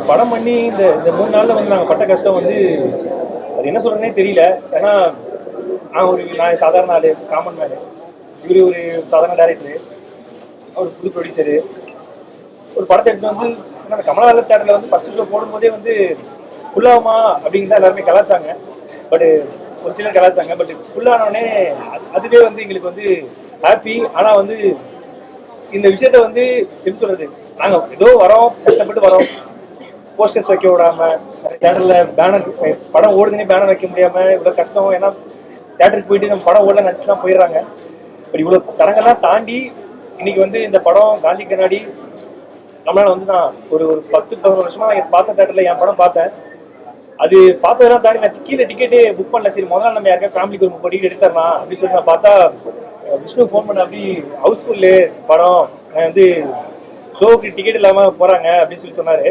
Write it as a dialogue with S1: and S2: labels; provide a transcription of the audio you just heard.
S1: படம் பண்ணி இந்த 3 நாள்ல வந்து நாங்கள் பட்ட கஷ்டம் வந்து அது என்ன சொல்றதுனே தெரியல. ஏன்னா நான் சாதாரண ஆளு, காமன் மேனு. இவரு ஒரு சாதாரண டேரக்டரு, அவர் புது ப்ரொடியூசரு. ஒரு படத்தை எடுத்து வந்து கமலஹாசன் தேட்டரில் வந்து ஃபர்ஸ்ட் ஷோ போடும்போதே வந்து ஃபுல்லாகுமா அப்படின்னு தான் எல்லாருமே கலாச்சாங்க. பட் ஒரு சிலர் கலாச்சாங்க. பட் ஃபுல்லானோடனே அதுவே வந்து எங்களுக்கு வந்து ஹாப்பி. ஆனால் வந்து இந்த விஷயத்த வந்து எப்படி சொல்றது, நாங்கள் ஏதோ வரோம், கஷ்டப்பட்டு வரோம், போஸ்டர்ஸ் வைக்க விடாம, தேட்டர்ல பேனர், படம் ஓடுதுன்னே பேனர் வைக்க முடியாம இவ்வளவு கஷ்டம். ஏன்னா தேட்டருக்கு போயிட்டு நம்ம படம் ஓடல நினைச்சுலாம் போயிடுறாங்க. பட் இவ்வளவு தரங்கெல்லாம் தாண்டி இன்னைக்கு வந்து இந்த படம் காந்தி கண்ணாடி நம்மளால வந்து நான் ஒரு ஒரு 10-11 வருஷமா பார்த்த தேட்டர்ல என் படம் பார்த்தேன். அது பார்த்ததெல்லாம் தாண்டி நான் கீழே டிக்கெட்டே புக் பண்ணல. சரி முதல்ல நம்ம யாருக்கா ஃபேமிலிக்கு ஒரு 30 டிக்கெட் எடுத்துடலாம் அப்படின்னு சொல்லி நான் பார்த்தா விஷ்ணு ஃபோன் பண்ண அப்படி ஹவுஸ்ஃபுல்லு படம், வந்து ஷோவுக்கு டிக்கெட் இல்லாம போறாங்க அப்படின்னு சொல்லி சொன்னாரு.